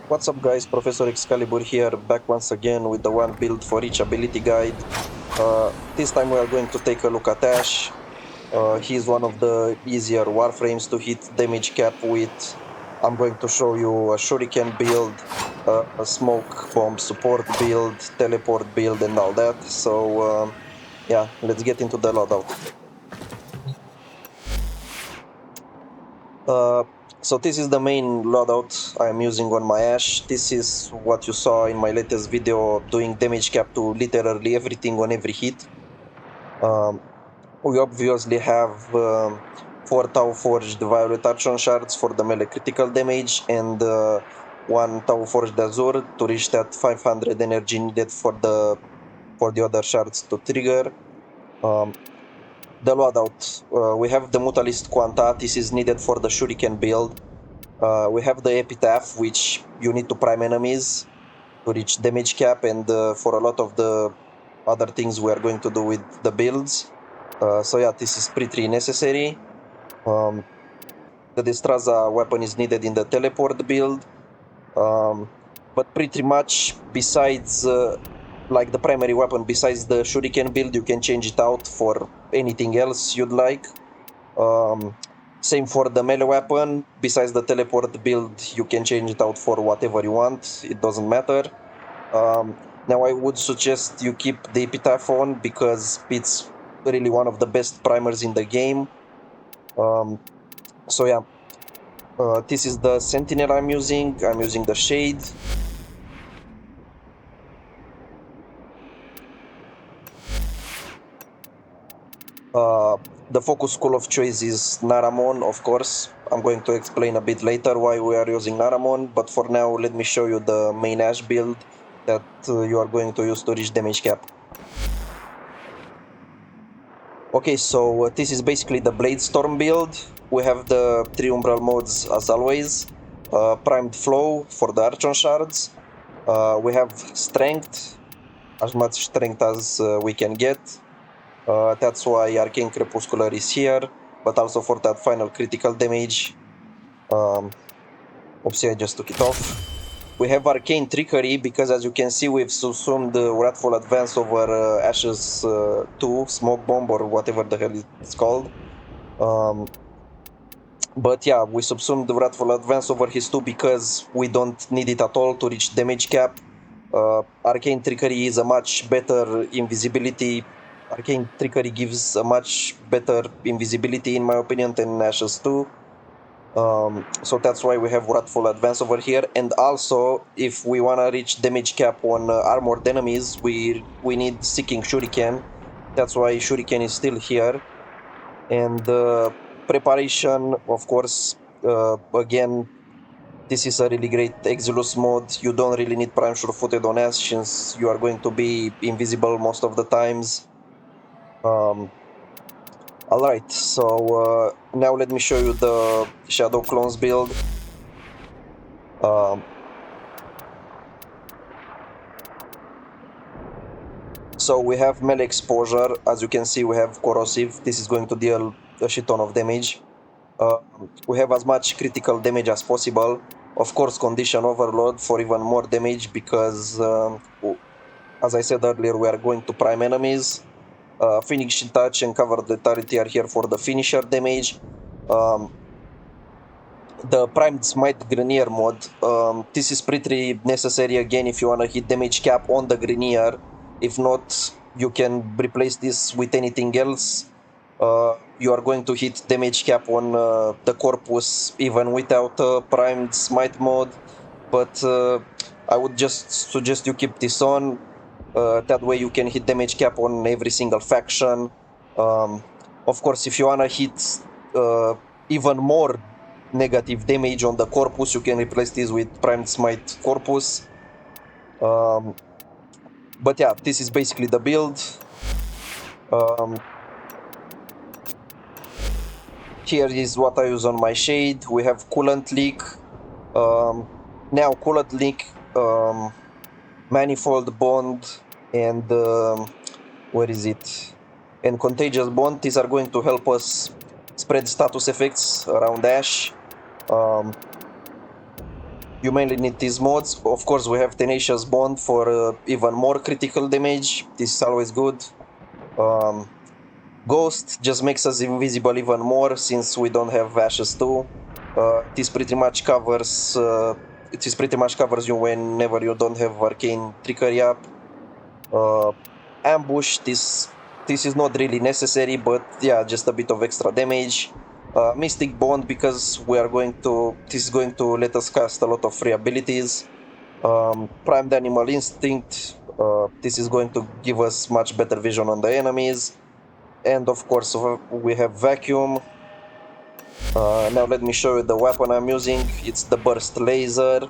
What's up guys, Professor Excalibur here, back once again with the one build for each ability guide. This time we are going to take a look at Ash. He's one of the easier Warframes to hit damage cap with. I'm going to show you a Shuriken build, a smoke bomb support build, teleport build and all that. So yeah, let's get into the loadout. Uh, so this is the main loadout I am using on my Ash. This is what you saw in my latest video, doing damage cap to literally everything on every hit. We obviously have 4 Tau Forged Violet Archon Shards for the melee critical damage and 1 Tau Forged Azure to reach that 500 energy needed for the other shards to trigger. The loadout, we have the Mutalist Quanta. This is needed for the Shuriken build. We have the Epitaph, which you need to prime enemies to reach damage cap, and for a lot of the other things we are going to do with the builds. So yeah, this is pretty necessary. The Destraza weapon is needed in the teleport build, but pretty much besides like the primary weapon, besides the Shuriken build, you can change it out for anything else you'd like. Same for the melee weapon. Besides the teleport build, you can change it out for whatever you want. It doesn't matter. Now I would suggest you keep the Epitaph on because it's really one of the best primers in the game. So yeah, this is the Sentinel I'm using. I'm using the Shade. The focus school of choice is Naramon, of course. I'm going to explain a bit later why we are using Naramon, but for now let me show you the main Ash build that you are going to use to reach damage cap. Okay, so this is basically the Blade Storm build. We have the 3 Umbral modes as always. Primed Flow for the Archon Shards. We have Strength, as much Strength as we can get. That's why Arcane Crepuscular is here, but also for that final critical damage. Oopsie, I just took it off. We have Arcane Trickery, because as you can see we've subsumed the Wrathful Advance over Ashes 2, Smoke Bomb or whatever the hell it's called. But yeah, we subsumed the Wrathful Advance over his 2 because we don't need it at all to reach damage cap. Arcane Trickery is a much better invisibility. Arcane Trickery gives a much better invisibility in my opinion than Ashes 2. So that's why we have Wrathful Advance over here. And also, if we wanna reach damage cap on armored enemies, we need Seeking Shuriken. That's why Shuriken is still here. And Preparation, of course, again, this is a really great Exilus mode. You don't really need Prime Sure-Footed on Ash since you are going to be invisible most of the times. Alright, so now let me show you the Shadow Clones build. So we have melee exposure. As you can see, we have corrosive. This is going to deal a shit ton of damage. We have as much critical damage as possible. Of course, condition overload for even more damage because, as I said earlier, we are going to prime enemies. Finishing touch and covered lethality are here for the finisher damage. The primed smite Grenier mod. This is pretty necessary again if you wanna hit damage cap on the Grenier. If not, you can replace this with anything else. You are going to hit damage cap on the Corpus even without primed smite mode. But I would just suggest you keep this on. That way you can hit damage cap on every single faction. Of course, if you wanna hit even more negative damage on the Corpus, you can replace this with Primed Smite Corpus. But yeah, this is basically the build. Here is what I use on my Shade. We have Coolant Leak. Now Coolant Leak, Manifold Bond, and where is it? And Contagious Bond. These are going to help us spread status effects around Ash. you mainly need these mods. Of course, we have Tenacious Bond for even more critical damage. This is always good. Ghost just makes us invisible even more since we don't have Ashes too. This pretty much covers you whenever you don't have Arcane Trickery up. Ambush, this is not really necessary, but yeah, just a bit of extra damage. Mystic Bond, because this is going to let us cast a lot of free abilities. Primed Animal Instinct, this is going to give us much better vision on the enemies. And of course we have Vacuum. Now let me show you the weapon I'm using. It's the Burst Laser.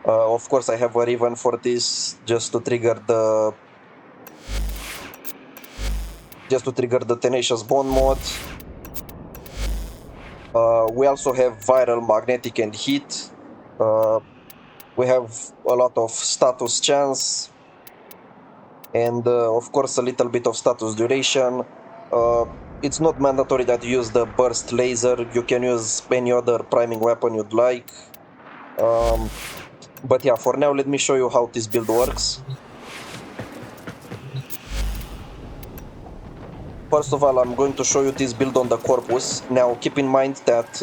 Of course I have a Riven for this, just to trigger the Tenacious Bond mod. We also have Viral, Magnetic and Heat. We have a lot of status chance, and of course a little bit of status duration. It's not mandatory that you use the Burst Laser, you can use any other priming weapon you'd like. But yeah, for now let me show you how this build works. First of all, I'm going to show you this build on the Corpus. Now keep in mind that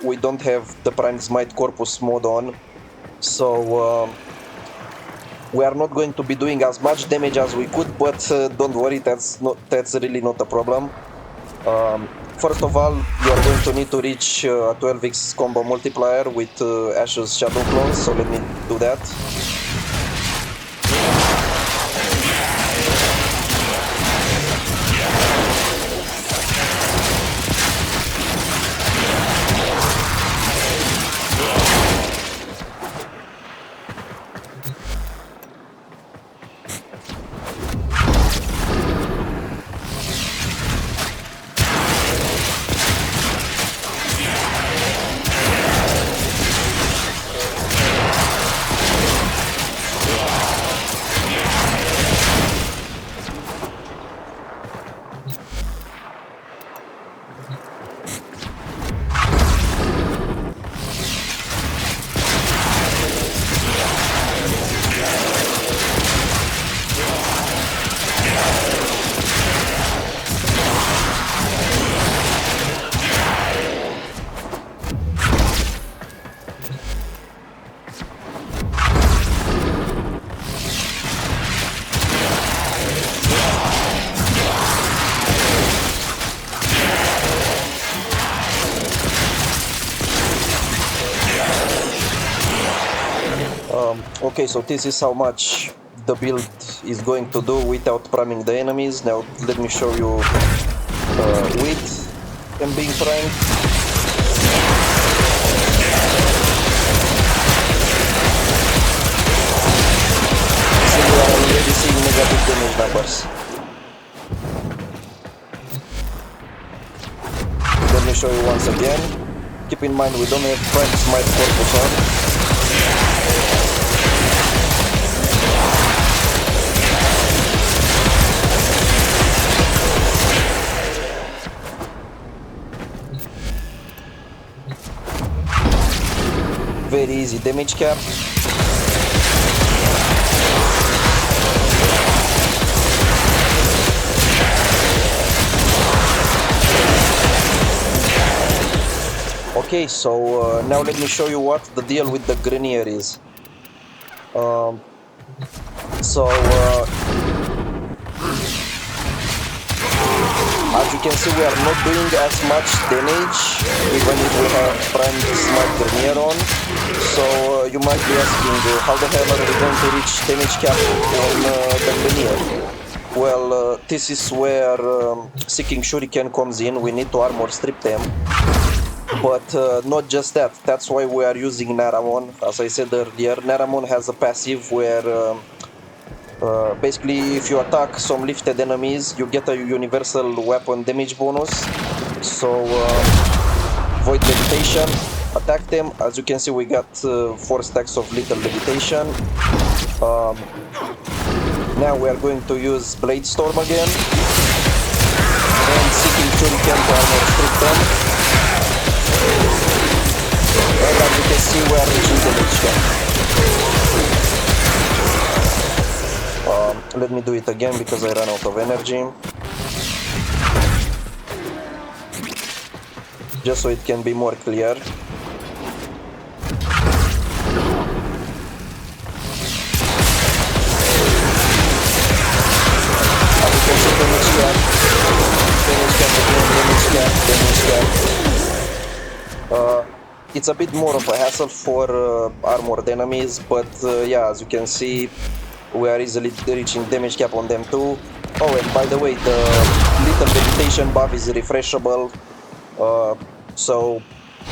we don't have the Prime Smite Corpus mod on, so we are not going to be doing as much damage as we could, but don't worry, that's really not a problem. First of all, you are going to need to reach a 12x combo multiplier with Ashes Shadow Clones, so let me do that. Okay, so this is how much the build is going to do without priming the enemies. Now let me show you with them being primed. So we are already seeing negative damage numbers. Let me show you once again. Keep in mind we don't have Prime Smite Corpus on. Very easy damage cap. Okay, so now let me show you what the deal with the Grenier is. As you can see, we are not doing as much damage, even if we have primed Smite Grenier on. So you might be asking, how the hell are we going to reach damage cap on the Grenier? Well, this is where Seeking Shuriken comes in. We need to armor strip them. But not just that, that's why we are using Naramon. As I said earlier, Naramon has a passive where basically if you attack some lifted enemies, you get a universal weapon damage bonus. So Void Levitation, attack them. As you can see, we got 4 stacks of Lethal Levitation. Now we are going to use Blade Storm again. And Seeking Shuriken to armor strip them. And as you can see, we are reaching the damage cap. Let me do it again because I ran out of energy. Just so it can be more clear. It's a bit more of a hassle for armored enemies, but yeah, as you can see, we are easily reaching damage cap on them too. Oh, and by the way, the little vegetation buff is refreshable, so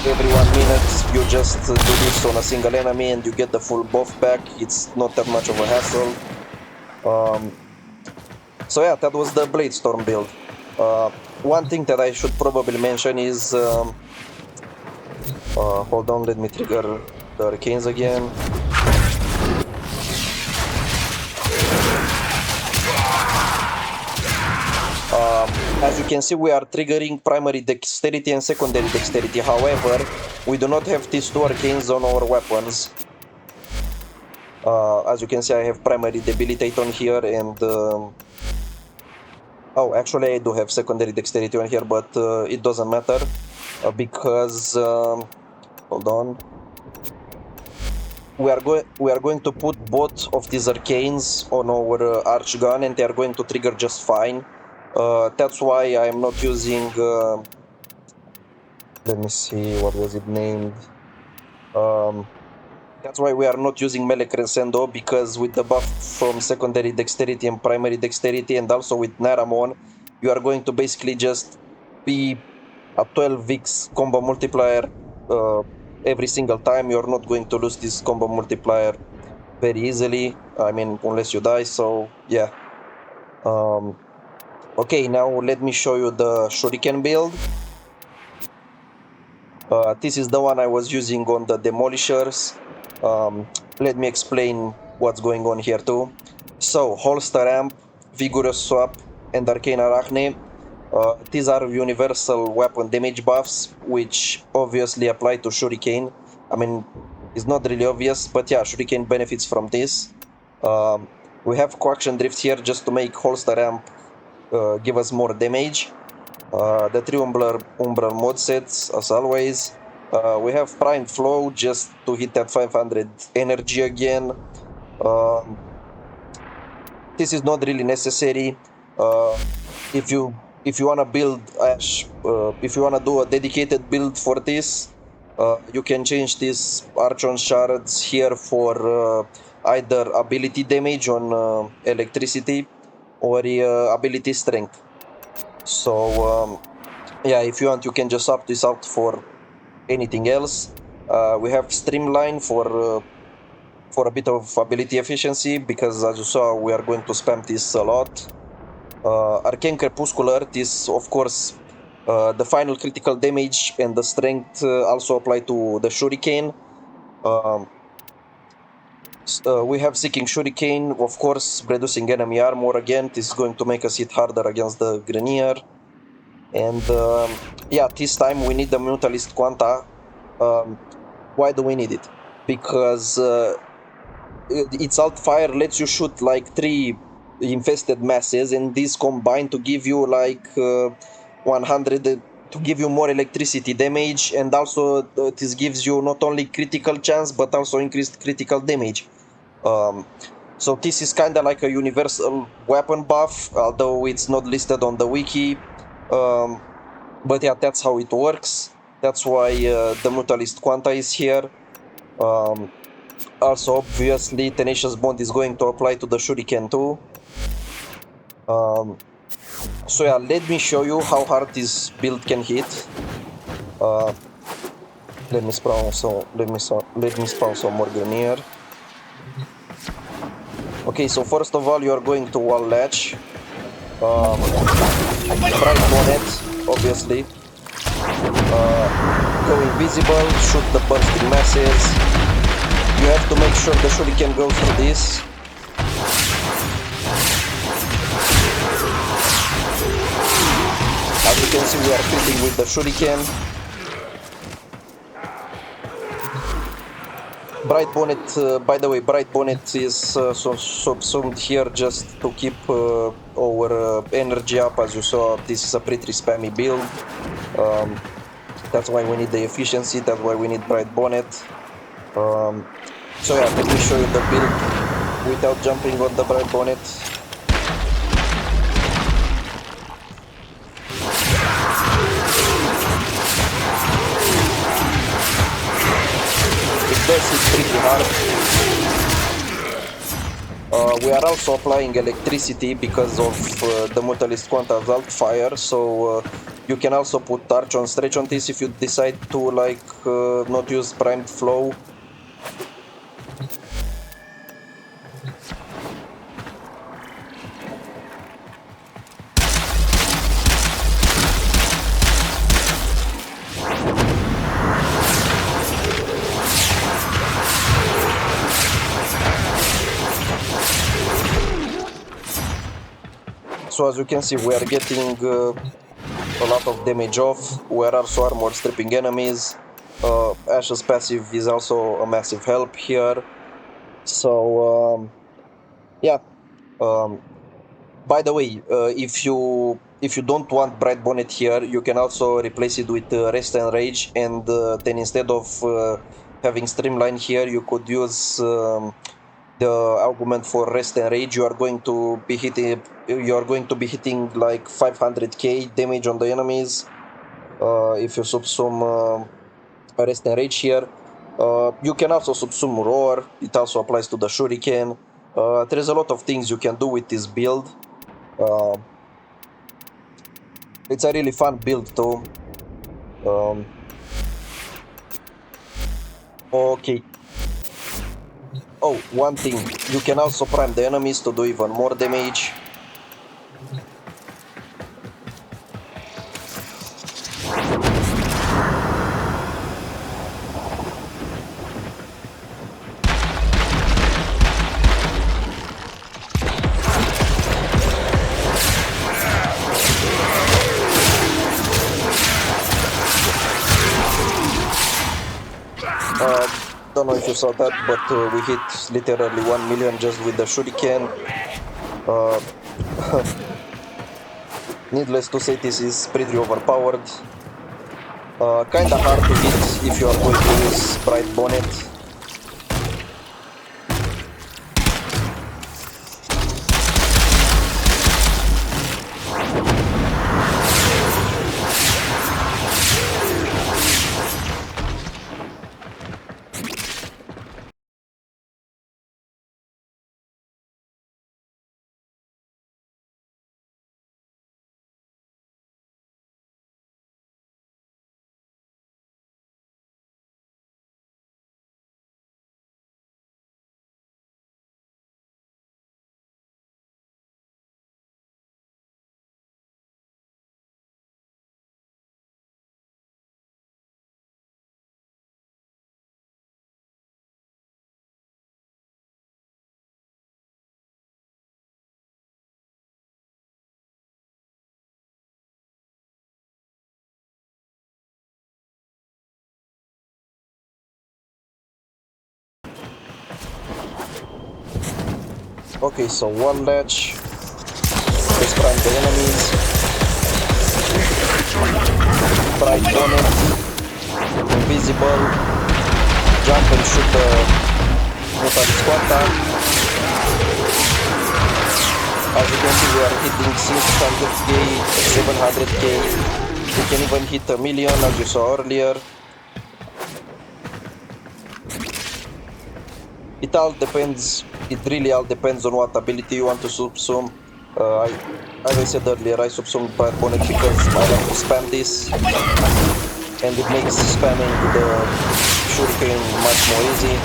every 1 minute you just do this on a single enemy and you get the full buff back. It's not that much of a hassle. So yeah, that was the Bladestorm build. One thing that I should probably mention is, hold on, let me trigger the Arcanes again. As you can see, we are triggering primary dexterity and secondary dexterity. However, we do not have these two Arcanes on our weapons. As you can see, I have primary debilitate on here and... oh, actually I do have secondary dexterity on here, but it doesn't matter because... hold on. We are going to put both of these Arcanes on our Arch Gun and they are going to trigger just fine. That's why I'm not using... let me see, what was it named? That's why we are not using melee crescendo, because with the buff from secondary dexterity and primary dexterity and also with Naramon, you are going to basically just be a 12x combo multiplier every single time. You're not going to lose this combo multiplier very easily, I mean, unless you die, so yeah. Okay, now let me show you the Shuriken build. This is the one I was using on the Demolishers. Let me explain what's going on here too. So, Holster Amp, Vigorous Swap, and Arcane Arachne. These are universal weapon damage buffs, which obviously apply to Shuriken. I mean, it's not really obvious, but yeah, Shuriken benefits from this. We have Coaction Drift here just to make Holster Amp give us more damage. The 3 Umbral mod sets, as always. We have Prime Flow just to hit that 500 energy again. This is not really necessary. If you wanna build Ash, if you wanna do a dedicated build for this, you can change this Archon Shards here for either ability damage on electricity or ability strength. So yeah, if you want, you can just swap this out for anything else. We have Streamline for a bit of ability efficiency, because as you saw, we are going to spam this a lot. Arcane Crepuscular, this of course, the final critical damage and the strength also apply to the Shuriken. We have Seeking Shuriken, of course, reducing enemy armor again. This is going to make us hit harder against the Grenier. And yeah, this time we need the Mutalist Quanta. Why do we need it? Because its Altfire lets you shoot like 3 infested masses, and these combine to give you like 100, to give you more electricity damage, and also this gives you not only critical chance but also increased critical damage. So this is kinda like a universal weapon buff, although it's not listed on the wiki. But yeah, that's how it works. That's why the Mutalist Quanta is here. Also, obviously, Tenacious Bond is going to apply to the Shuriken too. So yeah, let me show you how hard this build can hit. Let me spawn some more Grenier. Okay, so first of all, you are going to wall latch. BrightBonnet, obviously. Go invisible, shoot the bursting masses. You have to make sure the Shuriken goes through this. As you can see, we are critting with the Shuriken. BrightBonnet, by the way, BrightBonnet is subsumed here just to keep our energy up. As you saw, this is a pretty spammy build. That's why we need the efficiency, that's why we need BrightBonnet. So yeah, let me show you the build without jumping on the BrightBonnet. It does hit pretty hard. We are also applying electricity because of the Mutalist Quanta's Altfire, so you can also put Archon Stretch on this if you decide to like not use primed flow. So as you can see, we are getting a lot of damage off. We are also armor stripping enemies. Ash's passive is also a massive help here. So yeah. By the way, if you don't want BrightBonnet here, you can also replace it with Rest&Rage, and then instead of having Streamline here, you could use the augument for Rest&Rage. You are going to be hitting like 500k damage on the enemies if you subsume Rest&Rage here. You can also subsume Roar. It also applies to the Shuriken. There's a lot of things you can do with this build. It's a really fun build too. Okay. Oh, one thing, you can also prime the enemies to do even more damage. Don't know if you saw that, but we hit literally 1 million just with the Shuriken. Needless to say, this is pretty overpowered. Kinda hard to hit if you are going to use BrightBonnet. Okay, so one ledge. Let's prime the enemies. BrightBonnet. Invisible. Jump and shoot the Mutalist Quanta. As you can see, we are hitting 600k, 700k. We can even hit 1 million, as you saw earlier. It all depends. It really all depends on what ability you want to subsume. As I said earlier, I subsumed BrightBonnet because I like to spam this, and it makes spamming the Shuriken much more easy.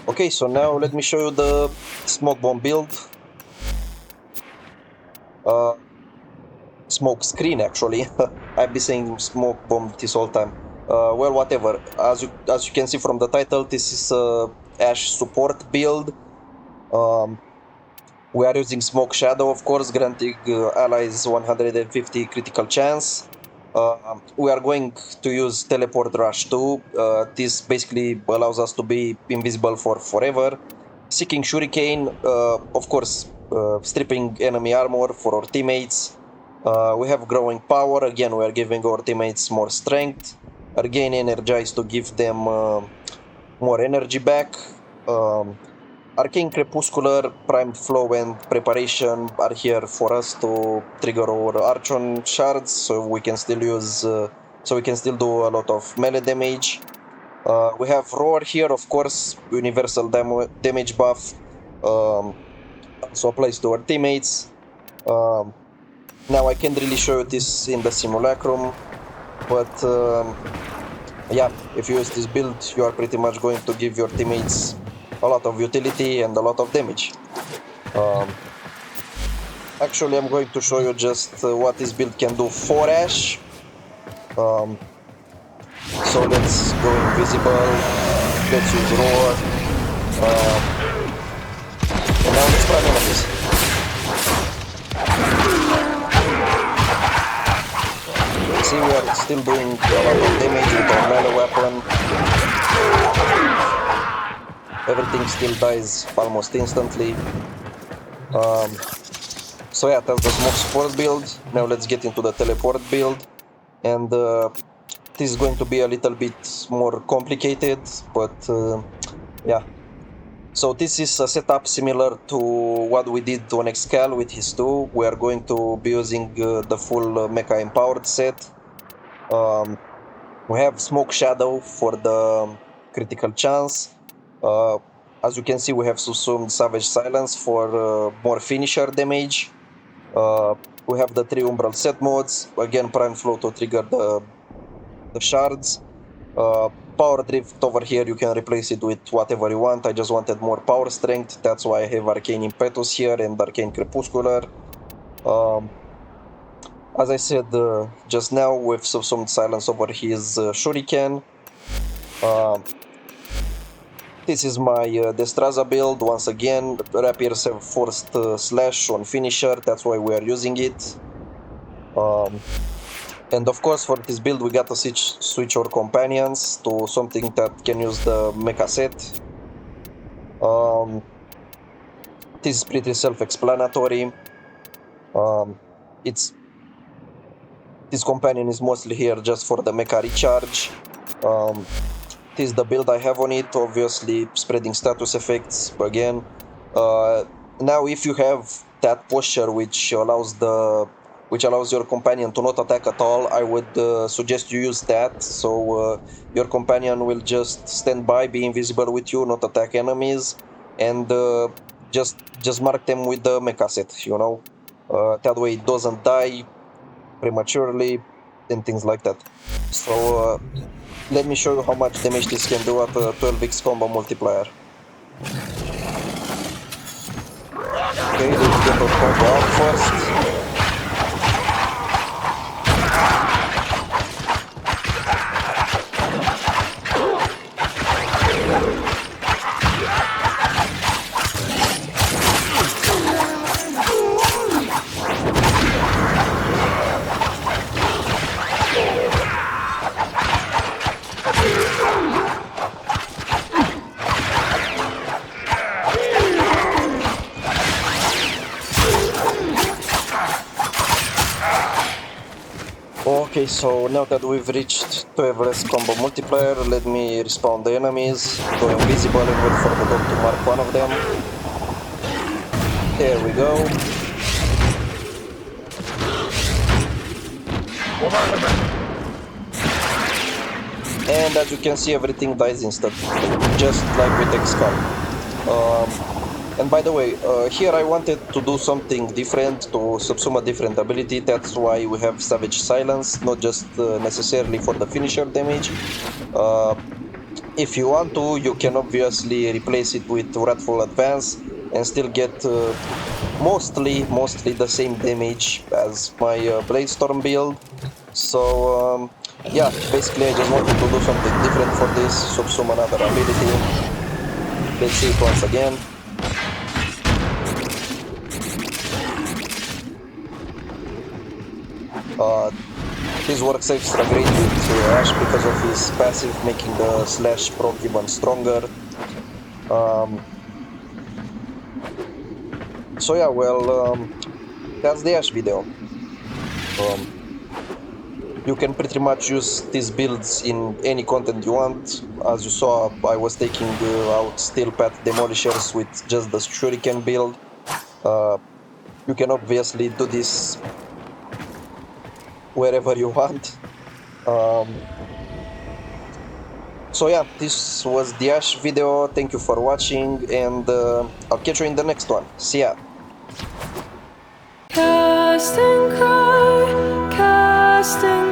Okay, so now let me show you the smoke bomb build. Smoke screen, actually. I've been saying smoke bomb this whole time. Well, whatever. As you can see from the title, this is a Ash support build. We are using Smoke Shadow, of course, granting allies 150 critical chance. We are going to use Teleport Rush too. This basically allows us to be invisible for forever. Seeking Shuriken, of course, stripping enemy armor for our teammates. We have Growing Power, again we are giving our teammates more strength. Arcane Energize to give them more energy back. Arcane Crepuscular, Primed Flow and Preparation are here for us to trigger our Archon Shards, so we can still do a lot of melee damage. We have Roar here, of course, universal damage buff, also applies to our teammates. Now I can't really show you this in the simulacrum, but yeah, if you use this build, you are pretty much going to give your teammates a lot of utility and a lot of damage. Actually, I'm going to show you just what this build can do for Ashe. So let's go invisible, let's use Roar, and now let's prime enemies. See, we are still doing a lot of damage with our melee weapon. Everything still dies almost instantly. So yeah, that's the smoke support build. Now let's get into the teleport build. And this is going to be a little bit more complicated, but yeah. So this is a setup similar to what we did on Excal with his 2. We are going to be using the full Mecha Empowered set. We have Smoke Shadow for the critical chance. As you can see, we have subsumed Savage Silence for more finisher damage. We have the 3 Umbral set modes. Again, Prime Flow to trigger the shards. Power Drift over here, you can replace it with whatever you want. I just wanted more power strength. That's why I have Arcane Impetus here and Arcane Crepuscular. As I said just now, we've subsumed Silence over his Shuriken. This is my Destraza build. Once again, Rapiers have forced slash on finisher, that's why we are using it. And of course, for this build, we got to switch our companions to something that can use the mecha set. This is pretty self-explanatory. This companion is mostly here just for the mecha recharge. This is the build I have on it, obviously spreading status effects again. Now if you have that posture which allows your companion to not attack at all, I would suggest you use that, so your companion will just stand by, be invisible with you, not attack enemies, and just mark them with the mecha set, you know. That way it doesn't die prematurely and things like that. So let me show you how much damage this can do at a 12x combo multiplier. Okay, let's get our combo out first. Okay, so now that we've reached 12 combo multiplier, let me respawn the enemies, go invisible and wait for the dog to mark one of them. There we go. And as you can see, everything dies instantly, just like with Excal. And by the way, here I wanted to do something different, to subsume a different ability. That's why we have Savage Silence, not just necessarily for the finisher damage. If you want to, you can obviously replace it with Wrathful Advance and still get mostly the same damage as my Bladestorm build. So yeah, basically I just wanted to do something different for this, subsume another ability. Let's see it once again. His works extra great with Ash because of his passive, making the slash proc even stronger. So yeah, well, that's the Ash video. You can pretty much use these builds in any content you want. As you saw, I was taking out Steel Path Demolishers with just the Shuriken build. You can obviously do this wherever you want. So yeah, this was the Ash video. Thank you for watching, and I'll catch you in the next one. See ya! Cast and cry, casting